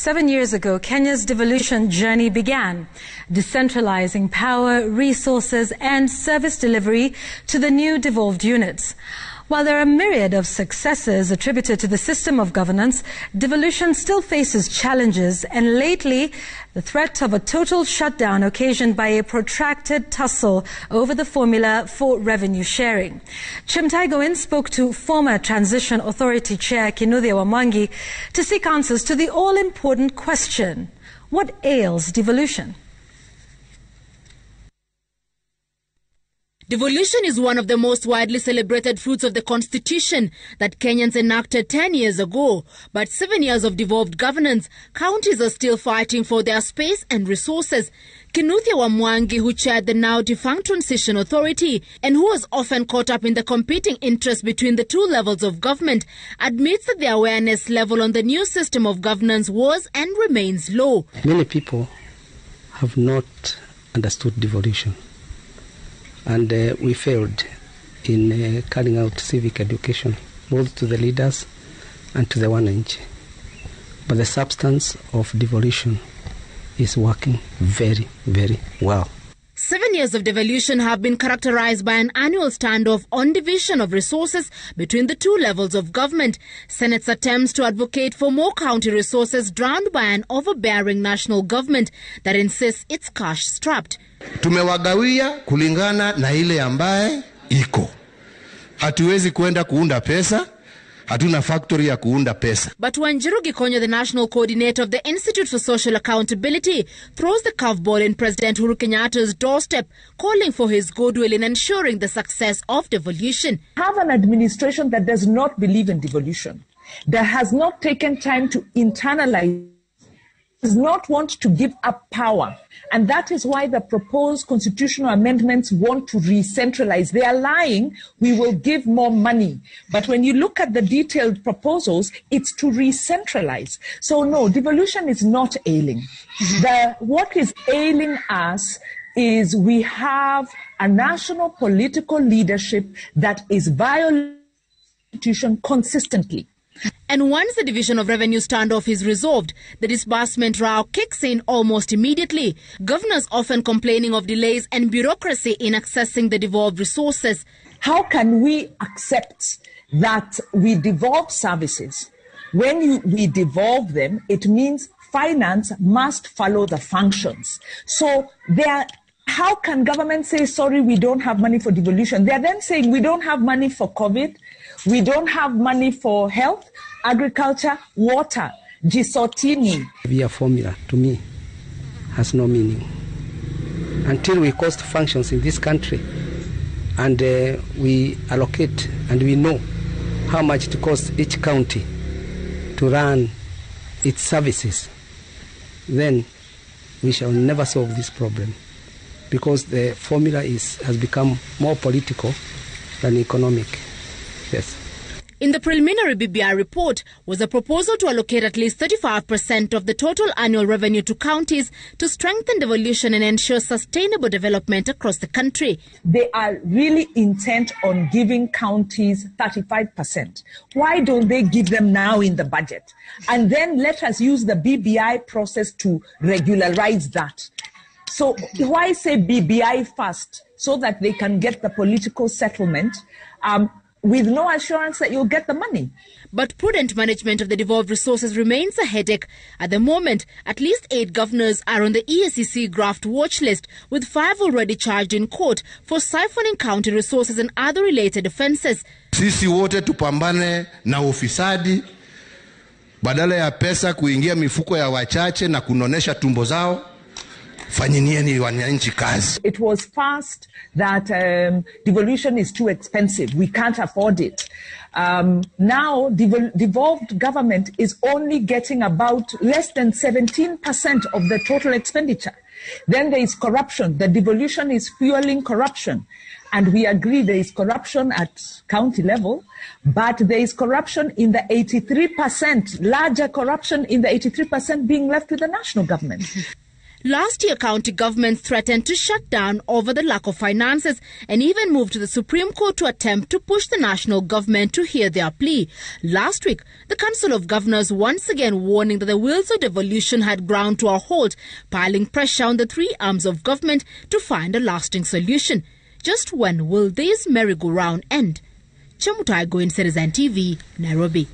7 years ago, Kenya's devolution journey began, decentralizing power, resources and service delivery to the new devolved units. While there are a myriad of successes attributed to the system of governance, devolution still faces challenges, and lately the threat of a total shutdown occasioned by a protracted tussle over the formula for revenue sharing. Chemutai Goin spoke to former Transition Authority Chair Kinuthia Wa Mwangi to seek answers to the all-important question: what ails devolution? Devolution is one of the most widely celebrated fruits of the Constitution that Kenyans enacted 10 years ago. But 7 years of devolved governance, counties are still fighting for their space and resources. Kinuthia Wa Mwangi, who chaired the now defunct Transition Authority and who was often caught up in the competing interests between the two levels of government, admits that the awareness level on the new system of governance was and remains low. Many people have not understood devolution. And we failed in carrying out civic education, both to the leaders and to the wananchi. But the substance of devolution is working very, very well. 7 years of devolution have been characterized by an annual standoff on division of resources between the two levels of government. Senate's attempts to advocate for more county resources drowned by an overbearing national government that insists it's cash-strapped. Tumewagawia kulingana na ile ambaye iko. Hatuwezi kwenda kuunda pesa. Hatuna factory ya kuunda pesa. But Wanjiru Gikonyo, the national coordinator of the Institute for Social Accountability, throws the curveball in President Uhuru Kenyatta's doorstep, calling for his goodwill in ensuring the success of devolution. Have an administration that does not believe in devolution, that has not taken time to internalize, does not want to give up power. And that is why the proposed constitutional amendments want to re-centralize. They are lying, we will give more money. But when you look at the detailed proposals, it's to re-centralize. So no, devolution is not ailing. What is ailing us is we have a national political leadership that is violating the Constitution consistently. And once the division of revenue standoff is resolved, the disbursement row kicks in almost immediately. Governors often complaining of delays and bureaucracy in accessing the devolved resources. How can we accept that we devolve services? When we devolve them, it means finance must follow the functions. So how can government say, sorry, we don't have money for devolution? They are then saying we don't have money for COVID, we don't have money for health, agriculture, water, Gisotini. Via formula, to me, has no meaning. Until we cost functions in this country and we allocate and we know how much it costs each county to run its services, then we shall never solve this problem, because the formula has become more political than economic. Yes. In the preliminary BBI report was a proposal to allocate at least 35% of the total annual revenue to counties to strengthen devolution and ensure sustainable development across the country. They are really intent on giving counties 35%. Why don't they give them now in the budget? And then let us use the BBI process to regularize that. So why say BBI first, so that they can get the political settlement with no assurance that you'll get the money? But prudent management of the devolved resources remains a headache. At the moment, at least 8 governors are on the EACC graft watch list, with 5 already charged in court for siphoning county resources and other related offences. Sisi wote tupambane na ufisadi, badala ya pesa kuingia mifuko ya wachache na kunonesha tumbo zao. It was passed that devolution is too expensive. We can't afford it. Now, devolved government is only getting about less than 17% of the total expenditure. Then there is corruption. The devolution is fueling corruption. And we agree there is corruption at county level, but there is corruption in the 83%, larger corruption in the 83% being left with the national government. Last year, county governments threatened to shut down over the lack of finances and even moved to the Supreme Court to attempt to push the national government to hear their plea. Last week, the Council of Governors once again warning that the wheels of devolution had ground to a halt, piling pressure on the three arms of government to find a lasting solution. Just when will this merry-go-round end? Chemutai Goin, Citizen TV, Nairobi.